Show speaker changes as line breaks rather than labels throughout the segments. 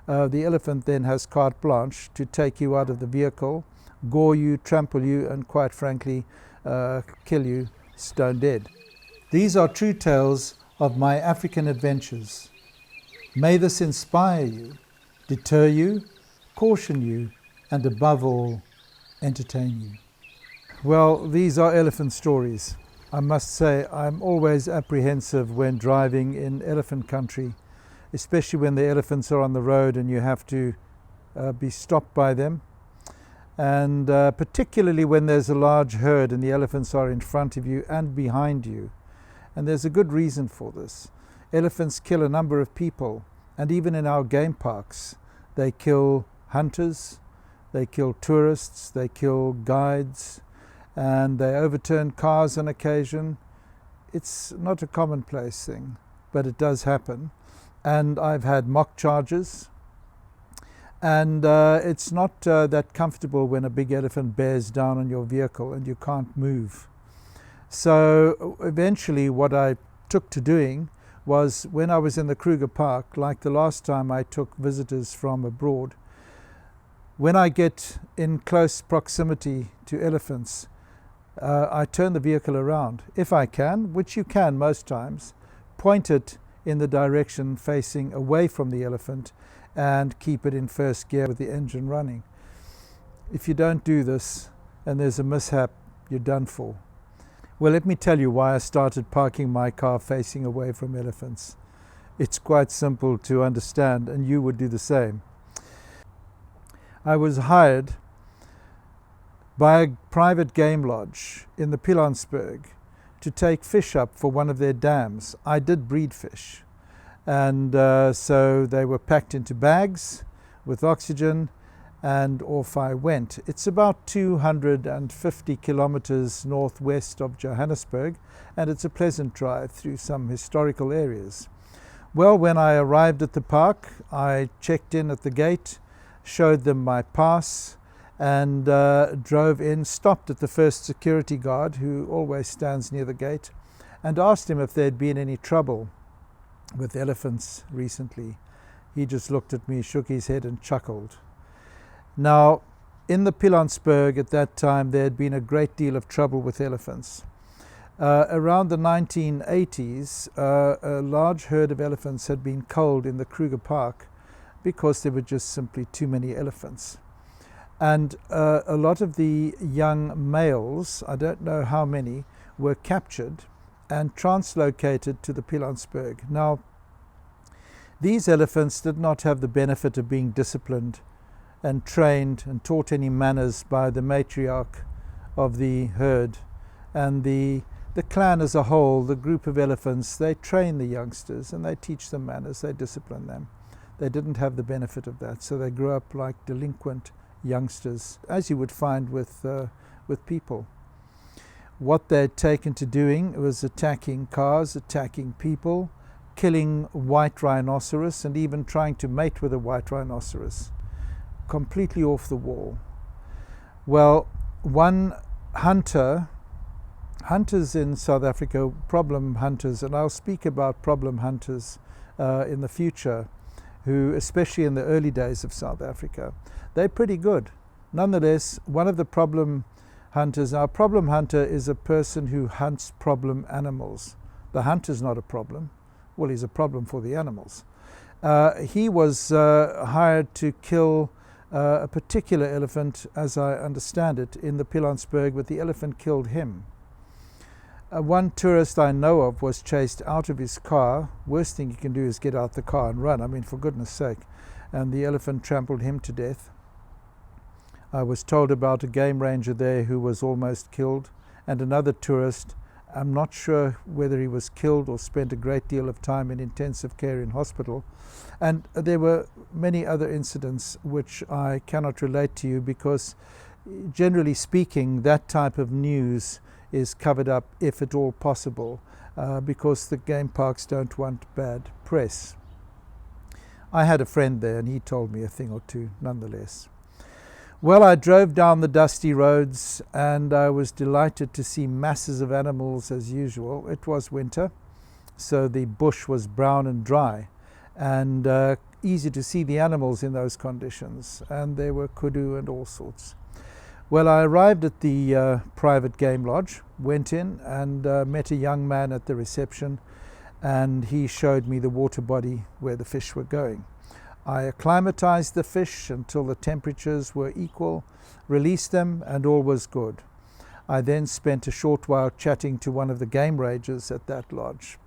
the elephant then has carte blanche to take you out of the vehicle, gore you, trample you, and quite frankly, kill you stone dead. These are true tales of my African adventures. May this inspire you, deter you, caution you, and above all, entertain you. Well, these are elephant stories. I must say I'm always apprehensive when driving in elephant country, especially when the elephants are on the road and you have to be stopped by them. And particularly when there's a large herd and the elephants are in front of you and behind you. And there's a good reason for this. Elephants kill a number of people, and even in our game parks, they kill hunters, they kill tourists, they kill guides, and they overturn cars on occasion. It's not a commonplace thing, but it does happen. And I've had mock charges, and it's not that comfortable when a big elephant bears down on your vehicle and you can't move. So eventually what I took to doing was, when I was in the Kruger Park, like the last time I took visitors from abroad, when I get in close proximity to elephants, I turn the vehicle around, if I can, which you can most times, point it in the direction facing away from the elephant and keep it in first gear with the engine running. If you don't do this and there's a mishap, you're done for. Well, let me tell you why I started parking my car facing away from elephants. It's quite simple to understand, and you would do the same. I was hired by a private game lodge in the Pilansberg to take fish up for one of their dams. I did breed fish, and so they were packed into bags with oxygen, and off I went. It's about 250 kilometers northwest of Johannesburg, and it's a pleasant drive through some historical areas. Well, when I arrived at the park, I checked in at the gate, showed them my pass, and drove in, stopped at the first security guard, who always stands near the gate, and asked him if there'd been any trouble with elephants recently. He just looked at me, shook his head, and chuckled. Now, in the Pilansberg at that time, there had been a great deal of trouble with elephants. Around the 1980s, a large herd of elephants had been culled in the Kruger Park because there were just simply too many elephants. And a lot of the young males, I don't know how many, were captured and translocated to the Pilansberg. Now, these elephants did not have the benefit of being disciplined and trained and taught any manners by the matriarch of the herd. And the clan as a whole, the group of elephants, they train the youngsters and they teach them manners, they discipline them. They didn't have the benefit of that, so they grew up like delinquent youngsters, as you would find with people. What they'd taken to doing was attacking cars, attacking people, killing white rhinoceros, and even trying to mate with a white rhinoceros. Completely off the wall. Well, one hunters in South Africa, problem hunters, and I'll speak about problem hunters in the future, who, especially in the early days of South Africa, they're pretty good. Nonetheless, one of the problem hunters, our problem hunter is a person who hunts problem animals. The hunter's not a problem. Well, he's a problem for the animals. He was hired to kill a particular elephant, as I understand it, in the Pilansberg, but the elephant killed him. One tourist I know of was chased out of his car. Worst thing you can do is get out the car and run. I mean, for goodness sake. And the elephant trampled him to death. I was told about a game ranger there who was almost killed, and another tourist. I'm not sure whether he was killed or spent a great deal of time in intensive care in hospital. And there were many other incidents which I cannot relate to you because, generally speaking, that type of news is covered up, if at all possible, because the game parks don't want bad press. I had a friend there and he told me a thing or two nonetheless. Well, I drove down the dusty roads and I was delighted to see masses of animals as usual. It was winter, so the bush was brown and dry, and easy to see the animals in those conditions, and there were kudu and all sorts. Well, I arrived at the private game lodge, went in and met a young man at the reception, and he showed me the water body where the fish were going. I acclimatized the fish until the temperatures were equal, released them, and all was good. I then spent a short while chatting to one of the game rangers at that lodge.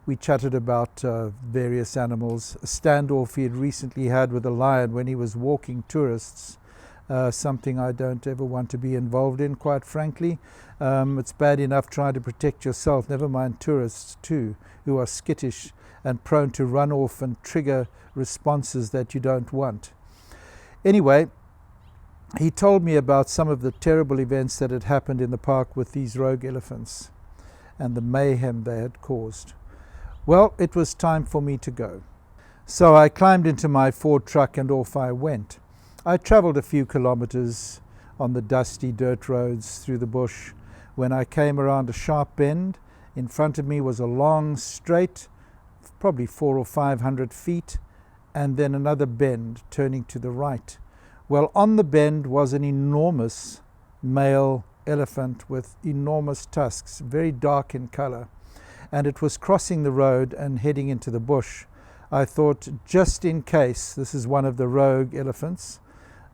We chatted about various animals, a standoff he had recently had with a lion when he was walking tourists, something I don't ever want to be involved in, quite frankly. It's bad enough trying to protect yourself, never mind tourists too, who are skittish and prone to run off and trigger responses that you don't want. Anyway, he told me about some of the terrible events that had happened in the park with these rogue elephants and the mayhem they had caused. Well, it was time for me to go. So I climbed into my Ford truck and off I went. I traveled a few kilometers on the dusty dirt roads through the bush. When I came around a sharp bend, in front of me was a long straight, probably 400 or 500 feet, and then another bend turning to the right. Well, on the bend was an enormous male elephant with enormous tusks, very dark in color, and it was crossing the road and heading into the bush. I thought, just in case this is one of the rogue elephants,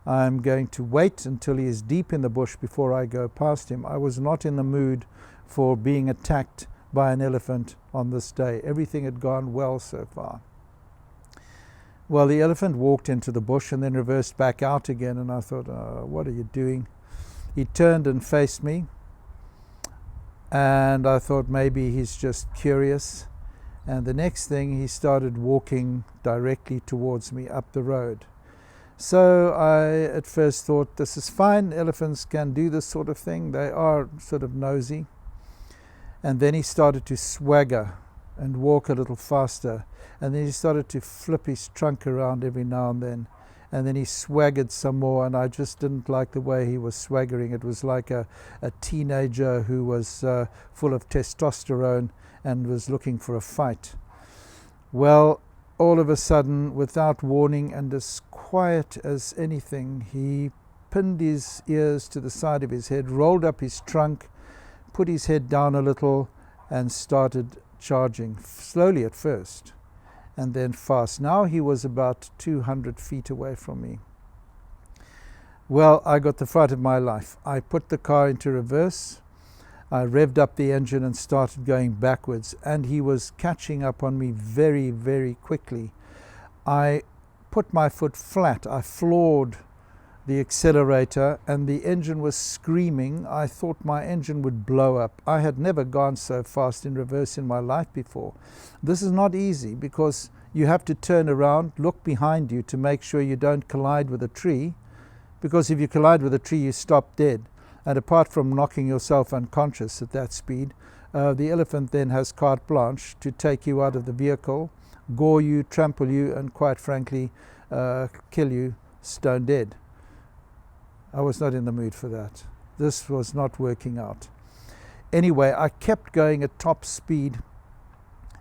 I'm going to wait until he is deep in the bush before I go past him. I was not in the mood for being attacked by an elephant on this day. Everything had gone well so far. Well, the elephant walked into the bush and then reversed back out again, and I thought, what are you doing? He turned and faced me, and I thought maybe he's just curious. And the next thing, he started walking directly towards me up the road. So I at first thought, this is fine, elephants can do this sort of thing, they are sort of nosy. And then he started to swagger and walk a little faster, and then he started to flip his trunk around every now and then he swaggered some more, and I just didn't like the way he was swaggering. It was like a teenager who was full of testosterone and was looking for a fight. Well, all of a sudden, without warning and as quiet as anything, he pinned his ears to the side of his head, rolled up his trunk, put his head down a little, and started charging, slowly at first, and then fast. Now he was about 200 feet away from me. Well, I got the fright of my life. I put the car into reverse, I revved up the engine and started going backwards, and he was catching up on me very, very quickly. I put my foot flat, I floored the accelerator, and the engine was screaming. I thought my engine would blow up. I had never gone so fast in reverse in my life before. This is not easy because you have to turn around, look behind you to make sure you don't collide with a tree, because if you collide with a tree, you stop dead. And apart from knocking yourself unconscious at that speed, the elephant then has carte blanche to take you out of the vehicle, gore you, trample you, and quite frankly, kill you stone dead. I was not in the mood for that. This was not working out. Anyway, I kept going at top speed.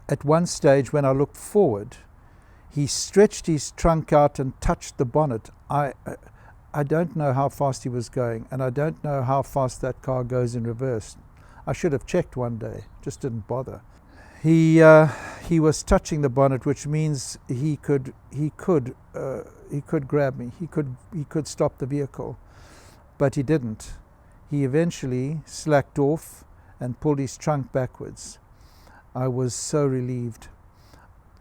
At one stage, when I looked forward, he stretched his trunk out and touched the bonnet. I don't know how fast he was going, and I don't know how fast that car goes in reverse. I should have checked one day, just didn't bother. He was touching the bonnet, which means he could grab me. He could stop the vehicle. But he didn't. He eventually slacked off and pulled his trunk backwards. I was so relieved.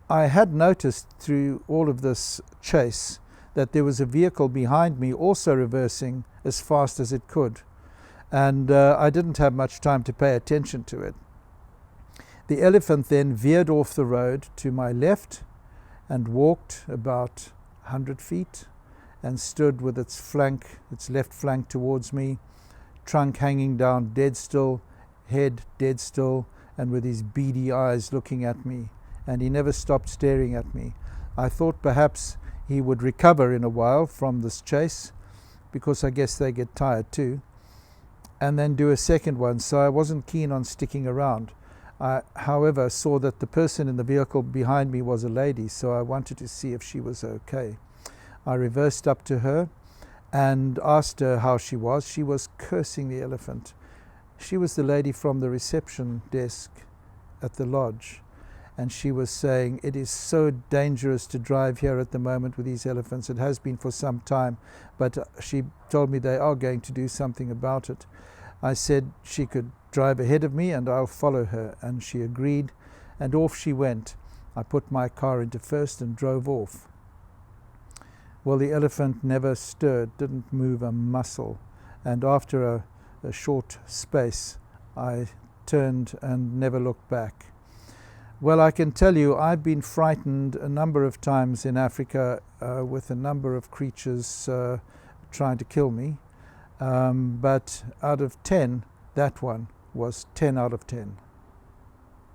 I had noticed through all of this chase that there was a vehicle behind me also reversing as fast as it could. And I didn't have much time to pay attention to it. The elephant then veered off the road to my left and walked about 100 feet. And stood with its left flank towards me, trunk hanging down dead still, head dead still, and with his beady eyes looking at me. And he never stopped staring at me. I thought perhaps he would recover in a while from this chase, because I guess they get tired too, and then do a second one, so I wasn't keen on sticking around. I, however, saw that the person in the vehicle behind me was a lady, so I wanted to see if she was okay. I reversed up to her and asked her how she was. She was cursing the elephant. She was the lady from the reception desk at the lodge, and she was saying, it is so dangerous to drive here at the moment with these elephants. It has been for some time, but she told me they are going to do something about it. I said she could drive ahead of me and I'll follow her, and she agreed, and off she went. I put my car into first and drove off. Well, the elephant never stirred, didn't move a muscle, and after a short space I turned and never looked back. Well, I can tell you I've been frightened a number of times in Africa with a number of creatures trying to kill me, but out of 10, that one was 10 out of 10.